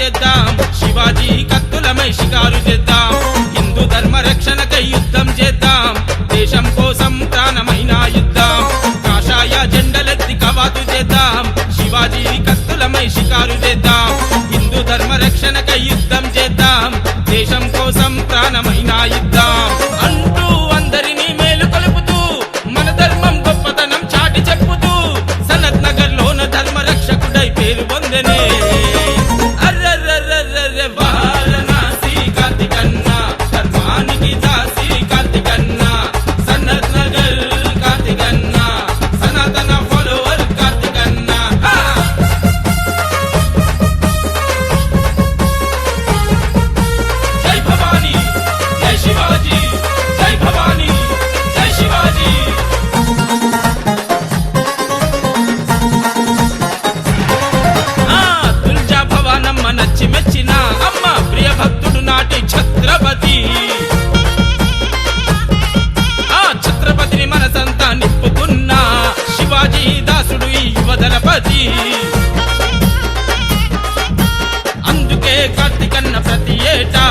చేద్దాం, శివాజీ కత్తులమై షికారు చేద్దాం, హిందూ ధర్మ రక్షణకై యుద్ధం చేద్దాం, దేశం కోసం ప్రాణమైన యుద్ధం, కాషాయ జెండలెత్తి కవాతు చేద్దాం, శివాజీ కత్తులమై షికారు చేద్దాం, హిందూ ధర్మ రక్షణకై యుద్ధం చేద్దాం, దేశం కోసం ప్రాణమైన యుద్ధం అంటూ అందరినీ మేలు కొలుపుతూ మన ధర్మం గొప్పతనం చాటి చెప్పుతూ సనత్ నగర్ లోన ధర్మ రక్షకుడై పేరు పొందెనే. అర్రర్రర్రర్ర వారణాసి కార్తికన్న, ధర్మానికి దాసి కార్తికన్న, సనత్ నగర్ కార్తికన్న, సనాతన ఫాలోవర్ కార్తికన్న. జై భవానీ జై శివాజీ, జై భవానీ జై శివాజీ. తుల్జా భవానమ్మ నచ్చి మెచ్చిన అమ్మ, ప్రియ భక్తుడు నాటి ఛత్రపతి, ఆ ఛత్రపతిని మనసంతా నింపుకున్న శివాజీ దాసుడు ఈ యువదళపతి. అందుకే కార్తికన్న ప్రతి ఏటా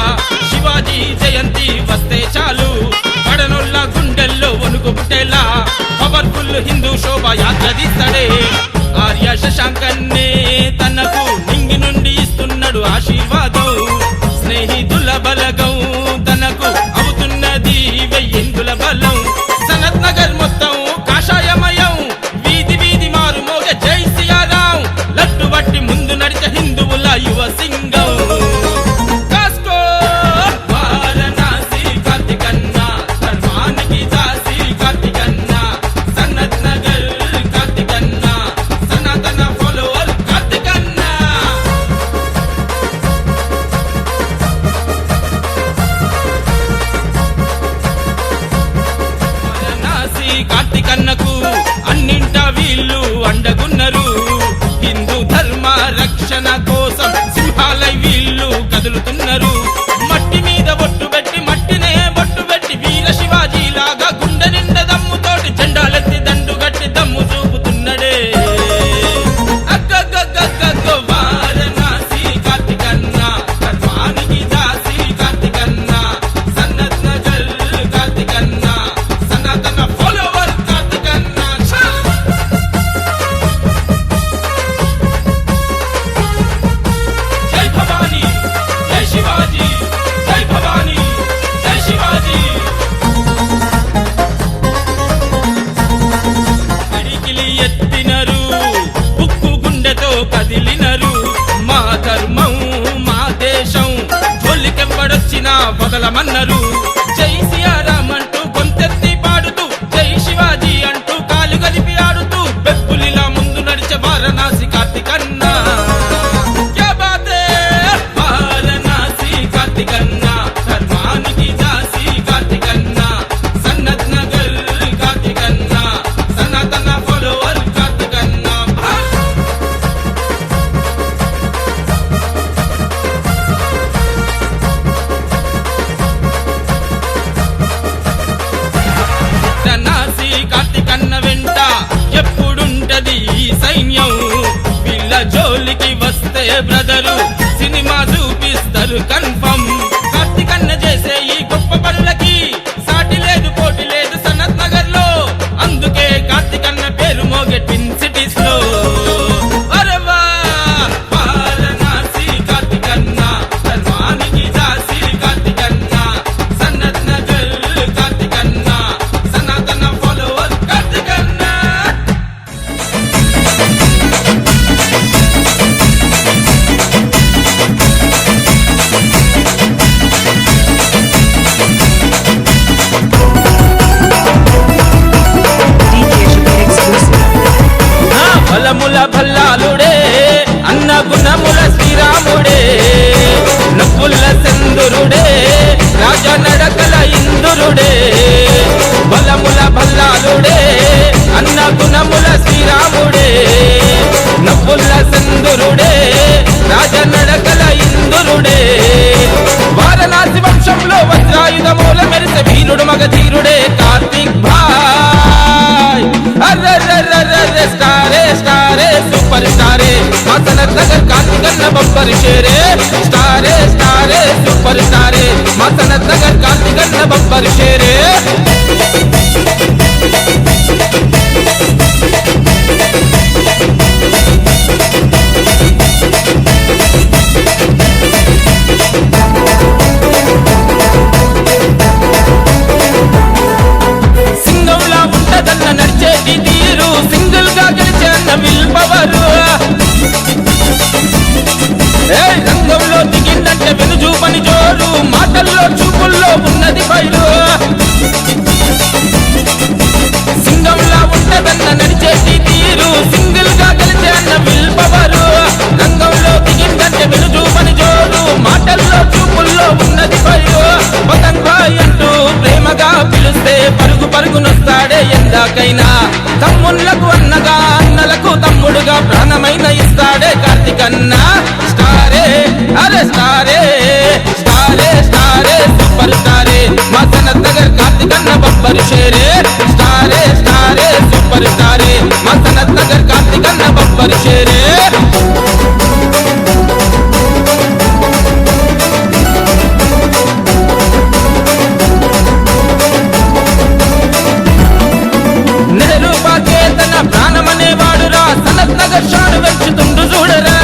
శివాజీ జయంతి వస్తే చాలు పడనొల్ల గుండెల్లో వణుకు పుట్టేలా పవర్ఫుల్ హిందూ శోభాయాత్ర తీస్తాడే. ఆర్య శశాంకన్నే తనకు నింగి నుండి ఇస్తున్నాడు ఆశీర్వాదం, స్నేహితుల బలగం తనకు అవుతున్నది వెయ్యింగుల బలం, సనత్ నగర్ మొత్తం కాషాయమయం, వీధి వీధి మారు మోగ జై సియారాం, లడ్డు బట్టి ముందు నడిచే హిందువుల యువ సింగం. కాస్కో వారణాసి కార్తికన్న, ధర్మానికి దాసి కార్తికన్న, సనత్ నగర్ కార్తికన్న, సనాతన ఫాలోవర్ కార్తికన్న. వారణాసి కార్తికన్నకు అన్నింటా వీళ్ళు అండగున్నారు, హిందూ ధర్మ రక్షణ కోసం సింహాలై వీళ్ళు కదులుతున్నారు. మట్టి మీద బొట్టు పెట్టి మట్టినే బొట్టు పెట్టి వీర శివాజీ లాగా గుండె నిండా దమ్ముతోటి జెండాలెత్తి దండు గట్టి దమ్ము చూపుతున్నడే. అగ్గగ్గగ్గగ్గ వారణాసి కార్తికన్న, ధర్మానికి దాసి కార్తికన్న, సనత్ నగర్ కార్తికన్న, సనాతన ఫాలోవర్ కార్తికన్న. జై భవానీ జై శివాజీ, జై భవానీ జై శివాజీ. పిడికిలి ఎత్తినరు, ఉక్కు గుండెతో కదిలినరు, మా ధర్మం మా దేశం జోలికెవ్వడొచ్చినా వదలమన్నరు. జై సియారాం అంటూ గొంతెత్తి పాడుతూ, జై శివాజీ అంటూ కాలు కలిపి ఆడుతూ బెప్పులిలా ముందు నడిచే వారణాసి కార్తికన్న. క్యా బాత్ హై వారణాసి కార్తికన్న, ధర్మానికి దాసి కార్తికన్న, సనత్ నగర్ కార్తికన్న, సనాతన ఫాలోవర్ కార్తికన్న. వారణాసి కార్తికన్న వెంట ఎప్పుడుంటది ఈ సైన్యం, వీళ్ళ జోలికి వస్తే బ్రదరు సినిమా చూపిస్తారు కన్ఫర్మ్. కార్తికన్న చేసే ఈ గొప్ప పనులకి సాటి లేదు పోటీ లేదు సనత్ నగర్ లో, అందుకే కార్తికన్న పేరు మోగే ట్విన్ సిటీస్ లో. అరే వా వారణాసి కార్తికన్న, ధర్మానికి దాసి కార్తికన్న, సనత్ నగర్ కార్తికన్న, సనాతన ఫాలోవర్ కార్తికన్న. బలముల భల్లాలుడే, అన్న గుణముల శ్రీరాముడే, నవ్వుల చంద్రుడే, రాజ నడకల ఇంద్రుడే. బలముల భల్లాలుడే, అన్న గుణముల శ్రీరాముడే, నవ్వుల చంద్రుడే, రాజ నడకల ఇంద్రుడే. వారణాసి వంశంలో వజ్రాయుధమూల మెరిసే వీరుడు మగధీరుడే కార్తిక్ భాయ్. అర్రర్రర్రర్ర స్టారే స్టారే సూపర్ స్టారే మా సనత్ నగర్ కార్తికన్న బొబ్బర్ షేరే స్టారే స్టారే సూపర్ స్టారే మా సనత్ నగర్ కార్తికన్న బొబ్బర్ షేరే సింగంలా ఉంటదన్న నడిచేటి తీరు సింగిల్ గా గెలిచన్న విల్ పవరు రంగంలో దిగిందంటే వెనుజూపని జోరు మాటల్లో చూపుల్లో ఉన్నది బయలు సింగంలా ఉంటదన్న నడిచేటి తీరు సింగిల్ గా గెలిచన్న విల్ పవరు రంగంలో దిగిందంటే వెనుజూపని జోరు మాటల్లో చూపుల్లో ఉన్నది బయలు పతంగ్ భాయ్ అంటూ ప్రేమగా పిలుస్తే పరుగు పరుగునొస్తాడే ఎందాకైనా తమ్ముళ్లకు అన్నగా అన్నలకు తమ్ముడుగా ప్రాణమైన ఇస్తాడే కార్తికన్న స్టారే అరే స్టారే స్టారే స్టారే సూపర్ స్టారే మా సనత్ నగర్ కార్తికన్న బొబ్బర్ షేరే స్టారే స్టారే సూపర్ స్టారే మా సనత్ నగర్ కార్తికన్న బొబ్బర్ షేరే నెహ్రూ బాకే తన ప్రాణమనేవాడురా సనత్ నగర్ షాను వెంచుతుండు చూడరా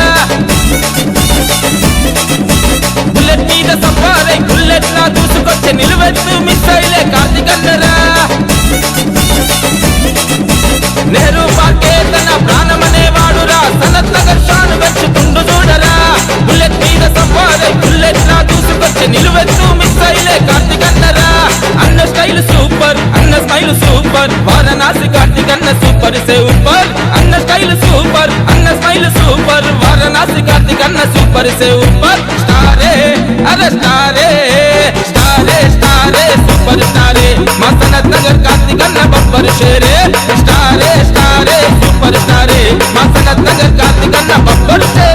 బుల్లెట్ మీద సఫారై బుల్లెట్లా దూసుకొచ్చే నిలువెత్తు మిస్సైలే కార్తికన్నరా నెహ్రూ బాకే తన ప్రాణమనేవాడురా సనత్ నగర్ షాను వెంచుతుండు చూడరా బుల్లెట్ మీద సఫారై బుల్లెట్లా దూసుకొచ్చే నిలువెత్తు మిస్సైలే కార్తికన్నరా అన్న స్టైల్ సూపర్ అన్న స్మైల్ సూపర్ వారణాసి కార్తికన్న సూపర్ సే ऊपर అన్న స్టైల్ సూపర్ అన్న స్మైల్ సూపర్ వారణాసి కార్తికన్న సూపర్ సే ऊपर స్టారే అరే స్టారే స్టారే స్టారే సూపర్ స్టారే మా సనత్ నగర్ కార్తికన్న బొబ్బర్ షేరే స్టారే స్టారే సూపర్ స్టారే మా సనత్ నగర్ కార్తికన్న బొబ్బర్ షేరే